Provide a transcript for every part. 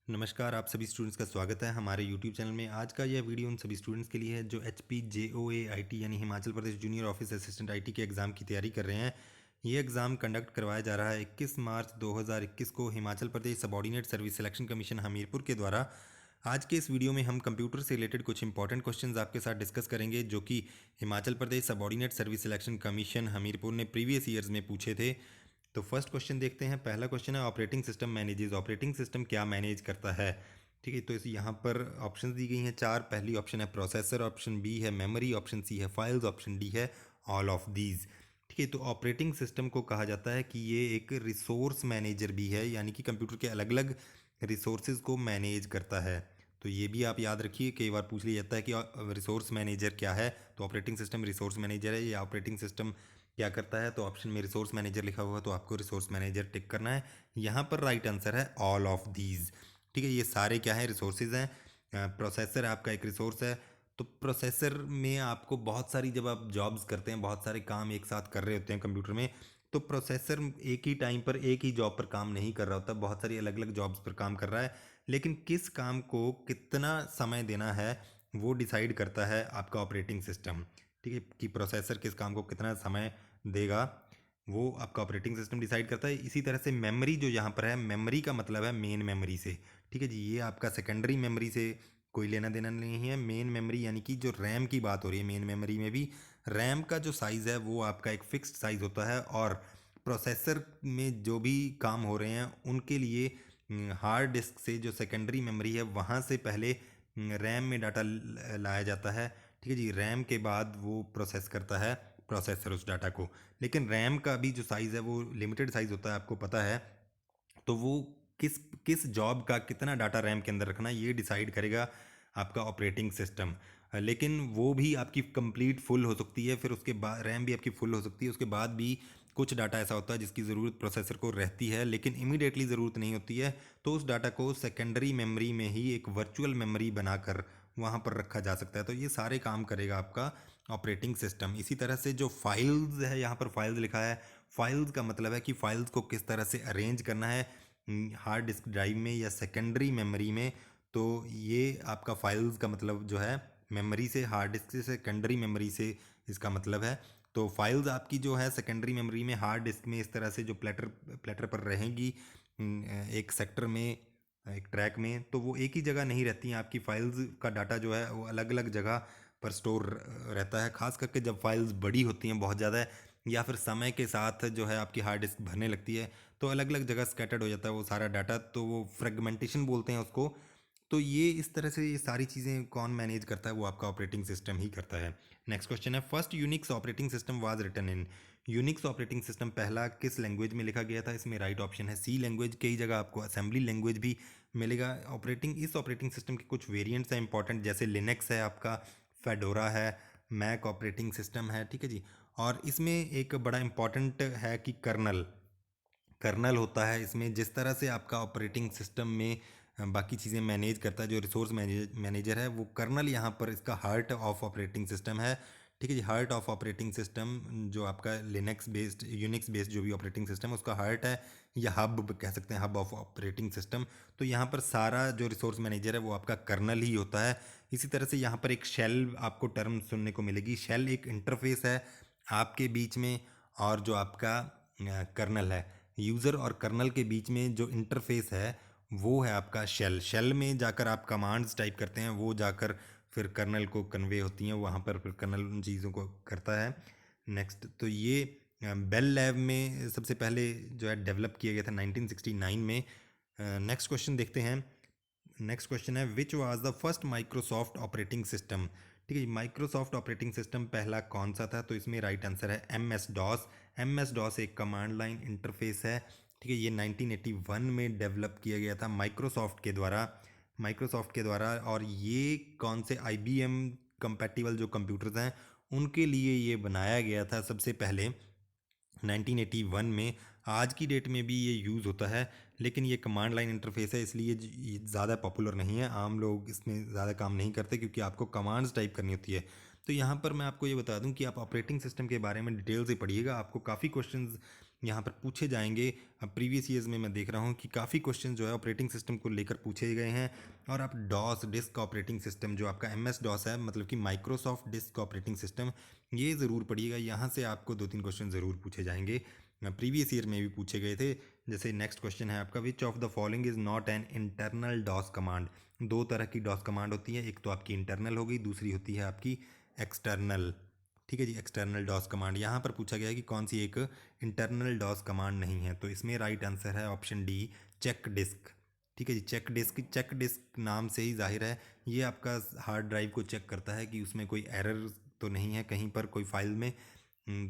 नमस्कार, आप सभी स्टूडेंट्स का स्वागत है हमारे यूट्यूब चैनल में। आज का यह वीडियो उन सभी स्टूडेंट्स के लिए है जो HPJOA-IT यानी Himachal Pradesh junior office assistant IT के एग्ज़ाम की तैयारी कर रहे हैं। ये एग्ज़ाम कंडक्ट करवाया जा रहा है 21 मार्च 2021 को Himachal Pradesh subordinate service selection commission Hamirpur के द्वारा। आज के इस वीडियो में हम कंप्यूटर से रिलेटेड कुछ इंपॉर्टेंट क्वेश्चंस आपके साथ डिस्कस करेंगे जो कि Himachal Pradesh subordinate service selection commission Hamirpur ने प्रीवियस ईयर्स में पूछे थे। तो फर्स्ट क्वेश्चन देखते हैं। पहला क्वेश्चन है operating system manages. Operating system क्या मैनेज करता है? ठीक है, तो इस यहाँ पर ऑप्शन दी गई हैं चार। पहली ऑप्शन है प्रोसेसर, ऑप्शन बी है मेमोरी, ऑप्शन सी है फाइल्स, ऑप्शन डी है ऑल ऑफ दीज। ठीक है, तो ऑपरेटिंग सिस्टम को कहा जाता है कि ये एक रिसोर्स मैनेजर भी है, यानी कि कंप्यूटर के अलग अलग रिसोर्सेज को मैनेज करता है। तो ये भी आप याद रखिए, कई बार पूछ लिया जाता है कि रिसोर्स मैनेजर क्या है। तो ऑपरेटिंग सिस्टम रिसोर्स मैनेजर है। या ऑपरेटिंग सिस्टम क्या करता है, तो ऑप्शन में रिसोर्स मैनेजर लिखा हुआ है, तो आपको रिसोर्स मैनेजर टिक करना है। यहाँ पर राइट आंसर है ऑल ऑफ दीज। ठीक है, ये सारे क्या है, रिसोर्सेज हैं। प्रोसेसर आपका एक रिसोर्स है। तो प्रोसेसर में आपको बहुत सारी, जब आप जॉब्स करते हैं, बहुत सारे काम एक साथ कर रहे होते हैं कंप्यूटर में, तो प्रोसेसर एक ही टाइम पर एक ही जॉब पर काम नहीं कर रहा होता, बहुत सारी अलग अलग जॉब्स पर काम कर रहा है। लेकिन किस काम को कितना समय देना है वो डिसाइड करता है आपका ऑपरेटिंग सिस्टम। ठीक है, कि प्रोसेसर किस काम को कितना समय देगा वो आपका ऑपरेटिंग सिस्टम डिसाइड करता है। इसी तरह से मेमोरी जो यहाँ पर है, मेमोरी का मतलब है मेन मेमोरी से। ठीक है जी, ये आपका सेकेंडरी मेमोरी से कोई लेना देना नहीं है। मेन मेमोरी यानी कि जो रैम की बात हो रही है, मेन मेमोरी में भी रैम का जो साइज़ है वो आपका एक फिक्स्ड साइज़ होता है। और प्रोसेसर में जो भी काम हो रहे हैं उनके लिए हार्ड डिस्क से जो सेकेंडरी मेमोरी है वहाँ से पहले रैम में डाटा लाया जाता है। ठीक है जी, रैम के बाद वो प्रोसेस करता है प्रोसेसर उस डाटा को। लेकिन रैम का भी जो साइज़ है वो लिमिटेड साइज़ होता है, आपको पता है। तो वो किस किस जॉब का कितना डाटा रैम के अंदर रखना ये डिसाइड करेगा आपका ऑपरेटिंग सिस्टम। लेकिन वो भी आपकी कंप्लीट फुल हो सकती है, फिर उसके बाद रैम भी आपकी फुल हो सकती है, उसके बाद भी कुछ डाटा ऐसा होता है जिसकी ज़रूरत प्रोसेसर को रहती है लेकिन इमीडिएटली ज़रूरत नहीं होती है। तो उस डाटा को सेकेंडरी मेमोरी में ही एक वर्चुअल मेमोरी बनाकर वहाँ पर रखा जा सकता है। तो ये सारे काम करेगा आपका ऑपरेटिंग सिस्टम। इसी तरह से जो फाइल्स है, यहाँ पर फाइल्स लिखा है, फाइल्स का मतलब है कि फाइल्स को किस तरह से अरेंज करना है हार्ड डिस्क ड्राइव में या सेकेंडरी मेमोरी में। तो ये आपका फाइल्स का मतलब जो है मेमोरी से, हार्ड डिस्क से सेकेंडरी मेमोरी से इसका मतलब है। तो फाइल्स आपकी जो है सेकेंडरी मेमोरी में, हार्ड डिस्क में इस तरह से जो प्लेटर प्लेटर पर रहेंगी एक सेक्टर में, एक ट्रैक में, तो वो एक ही जगह नहीं रहती हैं। आपकी फाइल्स का डाटा जो है वो अलग अलग जगह पर स्टोर रहता है। खास करके जब फाइल्स बड़ी होती हैं बहुत ज़्यादा, या फिर समय के साथ जो है आपकी हार्ड डिस्क भरने लगती है, तो अलग अलग जगह स्कैटर्ड हो जाता है वो सारा डाटा, तो वो फ्रेगमेंटेशन बोलते हैं उसको। तो ये इस तरह से ये सारी चीज़ें कौन मैनेज करता है, वो आपका ऑपरेटिंग सिस्टम ही करता है। नेक्स्ट क्वेश्चन है first Unix operating system was written in. Unix operating system पहला किस लैंग्वेज में लिखा गया था? इसमें राइट ऑप्शन है सी लैंग्वेज। कई जगह आपको असेंबली लैंग्वेज भी मिलेगा। इस ऑपरेटिंग सिस्टम के कुछ वेरिएंट्स हैं इंपॉर्टेंट, जैसे लिनक्स है आपका, फेडोरा है, मैक ऑपरेटिंग सिस्टम है। ठीक है जी, और इसमें एक बड़ा इंपॉर्टेंट है कि कर्नल कर्नल होता है इसमें। जिस तरह से आपका ऑपरेटिंग सिस्टम में बाकी चीज़ें मैनेज करता है, जो रिसोर्स मैनेजर है, वो कर्नल यहाँ पर इसका हार्ट ऑफ ऑपरेटिंग सिस्टम है। ठीक है जी, हार्ट ऑफ ऑपरेटिंग सिस्टम जो आपका लिनक्स बेस्ड, यूनिक्स बेस्ड जो भी ऑपरेटिंग सिस्टम है उसका हार्ट है, या हब कह सकते हैं, हब ऑफ ऑपरेटिंग सिस्टम। तो यहाँ पर सारा जो रिसोर्स मैनेजर है वो आपका कर्नल ही होता है। इसी तरह से यहाँ पर एक शेल आपको टर्म सुनने को मिलेगी। शेल एक इंटरफेस है आपके बीच में, और जो आपका कर्नल है, यूज़र और कर्नल के बीच में जो इंटरफेस है वो है आपका शेल। शेल में जाकर आप कमांड्स टाइप करते हैं, वो जाकर फिर कर्नल को कन्वे होती हैं, वहाँ पर फिर कर्नल उन चीज़ों को करता है। नेक्स्ट, तो ये बेल लैब में सबसे पहले जो है डेवलप किया गया था 1969 में। नेक्स्ट क्वेश्चन देखते हैं। नेक्स्ट क्वेश्चन है which was the first Microsoft operating system. ठीक है, माइक्रोसॉफ्ट ऑपरेटिंग सिस्टम पहला कौन सा था? तो इसमें राइट आंसर है MS डॉस। MS डॉस एक कमांड लाइन इंटरफेस है। ठीक है, ये 1981 में डेवलप किया गया था माइक्रोसॉफ्ट के द्वारा। और ये कौन से IBM कंपैटिबल जो कंप्यूटर्स हैं उनके लिए ये बनाया गया था सबसे पहले 1981 में। आज की डेट में भी ये यूज़ होता है, लेकिन ये कमांड लाइन इंटरफेस है इसलिए ये ज़्यादा पॉपुलर नहीं है। आम लोग इसमें ज़्यादा काम नहीं करते क्योंकि आपको कमांड्स टाइप करनी होती है। तो यहाँ पर मैं आपको ये बता दूं कि आप ऑपरेटिंग सिस्टम के बारे में डिटेल से पढ़िएगा, आपको काफ़ी क्वेश्चंस यहाँ पर पूछे जाएंगे। अब प्रीवियस ईयर्स में मैं देख रहा हूँ कि काफ़ी क्वेश्चन जो है ऑपरेटिंग सिस्टम को लेकर पूछे गए हैं। और आप डॉस डिस्क ऑपरेटिंग सिस्टम जो आपका MS डॉस है, मतलब कि माइक्रोसॉफ्ट डिस्क ऑपरेटिंग सिस्टम, ये ज़रूर पढ़िएगा। यहाँ से आपको 2-3 क्वेश्चन ज़रूर पूछे जाएंगे, प्रीवियस ईयर में भी पूछे गए थे। जैसे नेक्स्ट क्वेश्चन है आपका, which of the following is not an internal DOS command. दो तरह की डॉस कमांड होती है, एक तो आपकी इंटरनल होगी, दूसरी होती है आपकी एक्सटर्नल। ठीक है जी, एक्सटर्नल डॉस कमांड। यहाँ पर पूछा गया है कि कौन सी एक इंटरनल डॉस कमांड नहीं है, तो इसमें राइट आंसर है ऑप्शन डी, चेक डिस्क। ठीक है जी, चेक डिस्क। चेक डिस्क नाम से ही जाहिर है ये आपका हार्ड ड्राइव को चेक करता है कि उसमें कोई एरर तो नहीं है कहीं पर कोई फाइल में,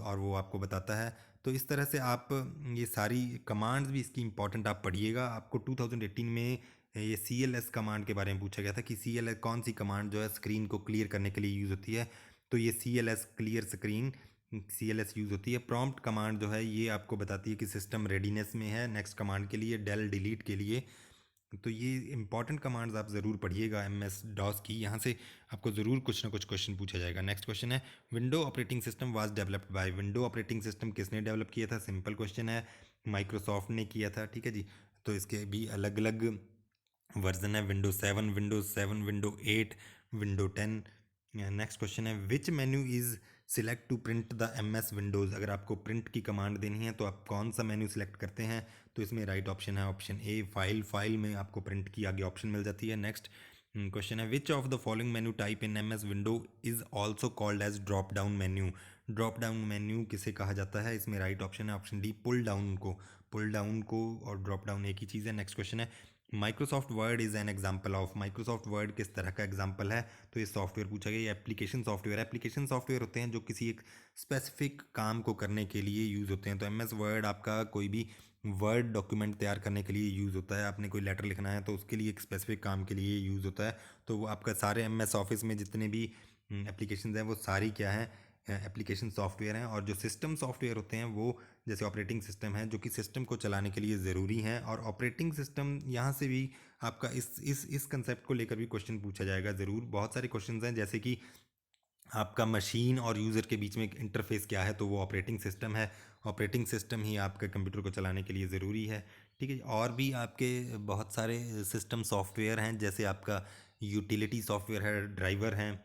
और वो आपको बताता है। तो इस तरह से आप ये सारी कमांड्स भी इसकी इंपॉर्टेंट आप पढ़िएगा। आपको 2018 में ये CLS कमांड के बारे में पूछा गया था कि CLS कौन सी कमांड जो है स्क्रीन को क्लियर करने के लिए यूज़ होती है, तो ये CLS clear screen CLS use होती है। प्रॉम्प्ट कमांड जो है ये आपको बताती है कि सिस्टम रेडीनेस में है नेक्स्ट कमांड के लिए, डेल डिलीट के लिए। तो ये इंपॉर्टेंट कमांड्स आप ज़रूर पढ़िएगा MS डॉस की, यहाँ से आपको ज़रूर कुछ ना कुछ क्वेश्चन पूछा जाएगा। नेक्स्ट क्वेश्चन है, window operating system was developed by. Window operating system किसने डेवलप किया था? सिंपल क्वेश्चन है, माइक्रोसॉफ्ट ने किया था। ठीक है जी, तो इसके भी अलग अलग वर्जन है, window 7, window 8, window 10। Next question है, which menu is select to print the MS windows. अगर आपको प्रिंट की कमांड देनी है तो आप कौन सा मेन्यू सिलेक्ट करते हैं? तो इसमें राइट ऑप्शन है ऑप्शन ए, फाइल में आपको प्रिंट की आगे ऑप्शन मिल जाती है। नेक्स्ट क्वेश्चन है, which of the following menu type in MS window is also called as drop down menu. Drop down menu किसे कहा जाता है? इसमें राइट ऑप्शन है ऑप्शन डी, पुल डाउन को और ड्रॉप डाउन एक ही चीज़ है। नेक्स्ट क्वेश्चन है, Microsoft Word is an example of. Microsoft Word किस तरह का एग्जाम्पल है? तो ये सॉफ्टवेयर पूछा गया, ये एप्लीकेशन सॉफ्टवेयर। एप्लीकेशन सॉफ्टवेयर होते हैं जो किसी एक स्पेसिफिक काम को करने के लिए यूज़ होते हैं। तो MS वर्ड आपका कोई भी वर्ड डॉक्यूमेंट तैयार करने के लिए यूज़ होता है। आपने कोई लेटर लिखना है तो उसके लिए एक स्पेसिफिक काम के लिए यूज़ होता है। तो वो आपका सारे MS ऑफिस में जितने भी एप्लीकेशन हैं वो सारी क्या हैं, एप्लीकेशन सॉफ्टवेयर हैं। और जो सिस्टम सॉफ्टवेयर होते हैं वो जैसे ऑपरेटिंग सिस्टम है जो कि सिस्टम को चलाने के लिए ज़रूरी हैं। और ऑपरेटिंग सिस्टम यहाँ से भी आपका इस कंसेप्ट को लेकर भी क्वेश्चन पूछा जाएगा ज़रूर। बहुत सारे क्वेश्चन हैं, जैसे कि आपका मशीन और यूज़र के बीच में एक इंटरफेस क्या है, तो वो ऑपरेटिंग सिस्टम है। ऑपरेटिंग सिस्टम ही आपके कंप्यूटर को चलाने के लिए ज़रूरी है। ठीक है, और भी आपके बहुत सारे सिस्टम सॉफ्टवेयर हैं, जैसे आपका यूटिलिटी सॉफ्टवेयर है, ड्राइवर हैं,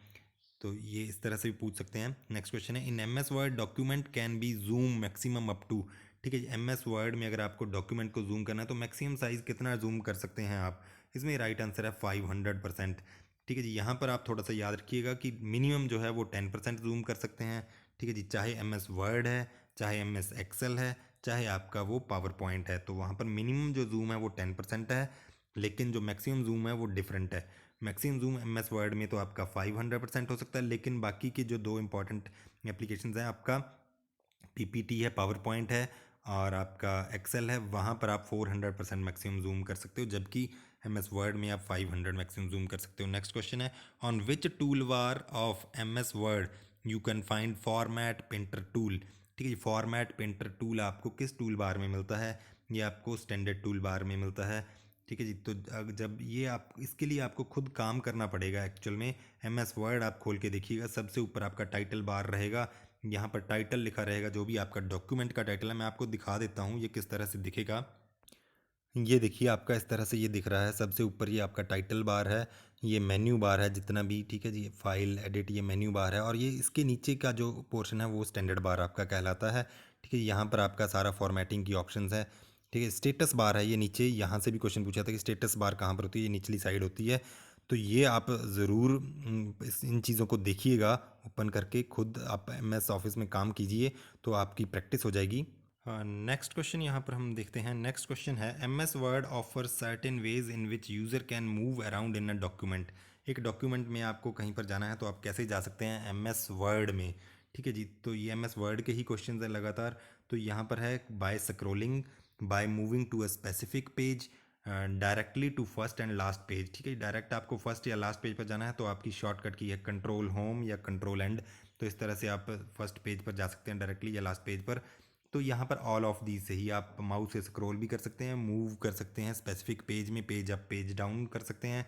तो ये इस तरह से भी पूछ सकते हैं। नेक्स्ट क्वेश्चन है, in MS Word document can be zoom maximum up to. ठीक है, MS वर्ड में अगर आपको डॉक्यूमेंट को जूम करना है तो मैक्सिमम साइज़ कितना जूम कर सकते हैं आप? इसमें राइट आंसर है 500%। ठीक है जी, यहाँ पर आप थोड़ा सा याद रखिएगा कि मिनिमम जो है वो 10% जूम कर सकते हैं। ठीक है जी, चाहे MS वर्ड है, चाहे MS एक्सेल है, चाहे आपका वो पावर पॉइंट है, तो वहाँ पर मिनिमम जो जूम है वो 10% है, लेकिन जो मैक्सिमम जूम है वो डिफरेंट है। मैक्सिमम जूम MS वर्ड में तो आपका 500% हो सकता है, लेकिन बाकी के जो दो इंपॉर्टेंट एप्लीकेशंस हैं, आपका PPT है, पावर पॉइंट है, और आपका एक्सेल है, वहाँ पर आप 400% मैक्सिमम जूम कर सकते हो, जबकि MS वर्ड में आप 500 मैक्सिमम जूम कर सकते हो। नेक्स्ट क्वेश्चन है, on which tool bar of MS word you can find format painter tool. ठीक है जी, फॉर्मेट पेंटर टूल आपको किस टूल बार में मिलता है? ये आपको स्टैंडर्ड टूल बार में मिलता है। ठीक है जी, तो जब ये आप इसके लिए आपको खुद काम करना पड़ेगा एक्चुअल में। MS वर्ड आप खोल के देखिएगा, सबसे ऊपर आपका टाइटल बार रहेगा, यहाँ पर टाइटल लिखा रहेगा, जो भी आपका डॉक्यूमेंट का टाइटल है। मैं आपको दिखा देता हूँ ये किस तरह से दिखेगा। ये देखिए, आपका इस तरह से ये दिख रहा है, सबसे ऊपर ये आपका टाइटल बार है, ये मेन्यू बार है जितना भी। ठीक है जी, फाइल एडिट, ये मेन्यू बार है, और ये इसके नीचे का जो पोर्शन है वो स्टैंडर्ड बार आपका कहलाता है। ठीक है, यहाँ पर आपका सारा फॉर्मेटिंग की ऑप्शंस है। ठीक है, स्टेटस बार है ये नीचे, यहाँ से भी क्वेश्चन पूछा था कि स्टेटस बार कहाँ पर होती है, ये निचली साइड होती है। तो ये आप ज़रूर इन चीज़ों को देखिएगा, ओपन करके खुद आप MS ऑफिस में काम कीजिए तो आपकी प्रैक्टिस हो जाएगी। नेक्स्ट क्वेश्चन यहाँ पर हम देखते हैं। नेक्स्ट क्वेश्चन है, MS word offer certain ways in which user can move around in a document. एक डॉक्यूमेंट में आपको कहीं पर जाना है तो आप कैसे जा सकते हैं MS वर्ड में। ठीक है जी, तो ये MS वर्ड के ही क्वेश्चन हैं लगातार। तो यहाँ पर है, by scrolling, by moving to a specific page, directly to first and last page. ठीक है, डायरेक्ट आपको फर्स्ट या लास्ट पेज पर जाना है तो आपकी शॉर्टकट की है कंट्रोल होम या कंट्रोल एंड। तो इस तरह से आप फर्स्ट पेज पर जा सकते हैं डायरेक्टली या लास्ट पेज पर। तो यहाँ पर ऑल ऑफ दीज से ही आप माउस से स्क्रॉल भी कर सकते हैं, मूव कर सकते हैं स्पेसिफिक पेज में, पेज अप पेज डाउन कर सकते हैं।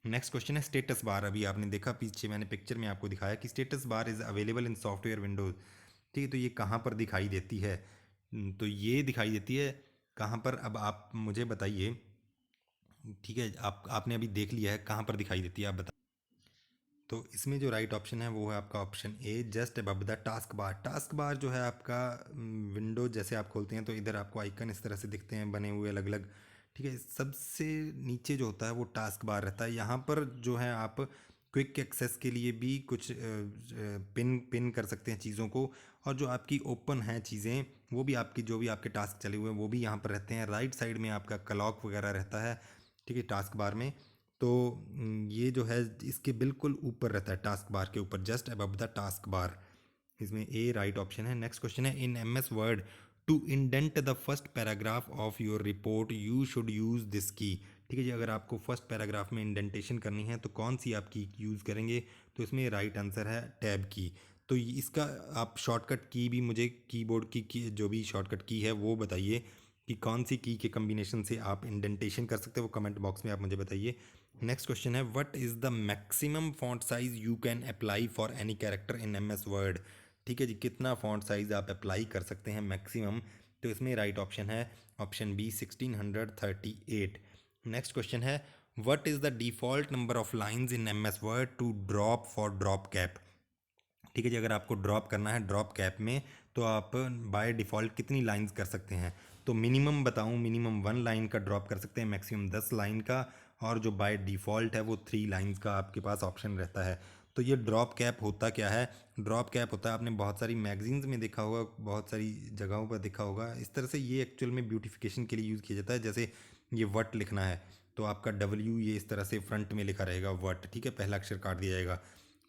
नेक्स्ट क्वेश्चन है, स्टेटस बार। अभी आपने देखा पीछे मैंने पिक्चर में आपको दिखाया कि status bar is available in software Windows. ठीक है, तो ये कहाँ पर दिखाई देती है? तो ये दिखाई देती है कहाँ पर, अब आप मुझे बताइए। ठीक है, आपने अभी देख लिया है कहाँ पर दिखाई देती है, आप बताइए। तो इसमें जो राइट ऑप्शन है वो है आपका option A, just above the task bar. Task bar जो है आपका विंडो जैसे आप खोलते हैं तो इधर आपको आइकन इस तरह से दिखते हैं बने हुए अलग अलग। ठीक है, सबसे नीचे जो होता है वो टास्क बार रहता है। यहाँ पर जो है आप क्विक एक्सेस के लिए भी कुछ पिन पिन कर सकते हैं चीज़ों को, और जो आपकी ओपन है चीज़ें वो भी आपकी जो भी आपके टास्क चले हुए हैं वो भी यहाँ पर रहते हैं। राइट साइड में आपका क्लॉक वगैरह रहता है। ठीक है, टास्क बार में। तो ये जो है इसके बिल्कुल ऊपर रहता है, टास्क बार के ऊपर, just above the task bar. इसमें ए राइट ऑप्शन है। नेक्स्ट क्वेश्चन है, in M S Word to indent the first paragraph of your report you should use this key. ठीक है जी, अगर आपको फर्स्ट पैराग्राफ में इंडेंटेशन करनी है तो कौन सी आप की यूज़ करेंगे? तो इसमें राइट आंसर है टैब की। तो इसका आप शॉर्टकट की भी मुझे कीबोर्ड की जो भी शॉर्टकट की है वो बताइए कि कौन सी की के कम्बिनेशन से आप इंडेंटेशन कर सकते हैं, वो कमेंट बॉक्स में आप मुझे बताइए। नेक्स्ट क्वेश्चन है, what is the maximum font size you can apply for any character in M S Word. ठीक है जी, कितना फॉन्ट साइज आप अप्लाई कर सकते हैं मैक्सिमम? तो इसमें राइट ऑप्शन है ऑप्शन बी 1638। नेक्स्ट क्वेश्चन है, what is the default number of lines in M S Word to drop for drop cap. ठीक है जी, अगर आपको ड्रॉप करना है ड्रॉप कैप में तो आप बाय डिफ़ॉल्ट कितनी लाइंस कर सकते हैं? तो मिनिमम बताऊं, मिनिमम 1 लाइन का ड्रॉप कर सकते हैं, मैक्सिमम 10 लाइन का, और जो बाय डिफ़ॉल्ट है वो 3 लाइंस का आपके पास ऑप्शन रहता है। तो ये ड्रॉप कैप होता क्या है? ड्रॉप कैप होता है, आपने बहुत सारी मैगजीन्स में देखा होगा, बहुत सारी जगहों पर देखा होगा। इस तरह से ये एक्चुअल में ब्यूटिफिकेशन के लिए यूज़ किया जाता है। जैसे ये वट लिखना है तो आपका डब्ल्यू ये इस तरह से फ्रंट में लिखा रहेगा वट, ठीक है, पहला अक्षर काट दिया जाएगा।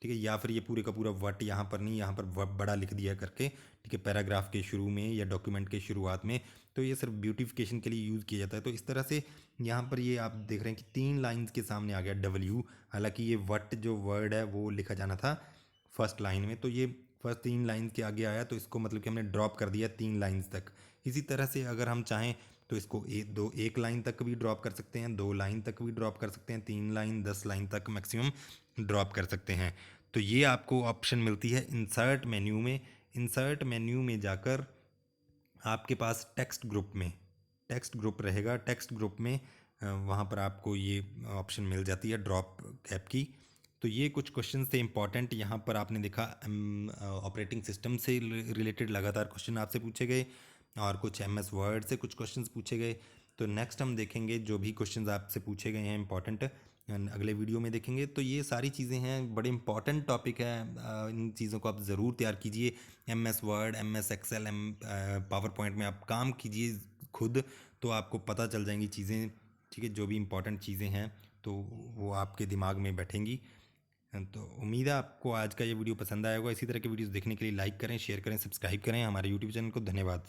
ठीक है, या फिर ये पूरे का पूरा वट यहाँ पर नहीं, यहाँ पर बड़ा लिख दिया करके, ठीक है, पैराग्राफ के शुरू में या डॉक्यूमेंट के शुरुआत में। तो ये सिर्फ ब्यूटिफिकेशन के लिए यूज़ किया जाता है। तो इस तरह से यहाँ पर ये आप देख रहे हैं कि 3 लाइंस के सामने आ गया डब्ल्यू, हालांकि ये वट जो वर्ड है वो लिखा जाना था फर्स्ट लाइन में, तो ये फर्स्ट 3 लाइंस के आगे आया, तो इसको मतलब कि हमने ड्रॉप कर दिया 3 लाइंस तक। इसी तरह से अगर हम चाहें तो इसको एक लाइन तक भी ड्रॉप कर सकते हैं, 2 लाइन तक भी ड्रॉप कर सकते हैं, 3 लाइन 10 लाइन तक मैक्सिमम ड्रॉप कर सकते हैं। तो ये आपको ऑप्शन मिलती है इंसर्ट मेन्यू में। इंसर्ट मेन्यू में जाकर आपके पास टेक्स्ट ग्रुप रहेगा, टेक्स्ट ग्रुप में वहाँ पर आपको ये ऑप्शन मिल जाती है ड्रॉप कैप की। तो ये कुछ क्वेश्चन थे इंपॉर्टेंट। यहाँ पर आपने देखा ऑपरेटिंग सिस्टम से रिलेटेड लगातार क्वेश्चन आपसे पूछे गए, और कुछ एम एस वर्ड से कुछ क्वेश्चंस पूछे गए। तो नेक्स्ट हम देखेंगे जो भी क्वेश्चंस आपसे पूछे गए हैं इंपॉर्टेंट, अगले वीडियो में देखेंगे। तो ये सारी चीज़ें हैं, बड़े इंपॉर्टेंट टॉपिक है। इन चीज़ों को आप ज़रूर तैयार कीजिए। M S Word, M S Excel, power point में आप काम कीजिए खुद, तो आपको पता चल जाएंगी चीज़ें। ठीक है, जो भी इंपॉर्टेंट चीज़ें हैं तो वो आपके दिमाग में बैठेंगी। तो उम्मीद है आपको आज का ये वीडियो पसंद आया होगा। इसी तरह के वीडियोस देखने के लिए लाइक करें, शेयर करें, सब्सक्राइब करें हमारे यूट्यूब चैनल को। धन्यवाद।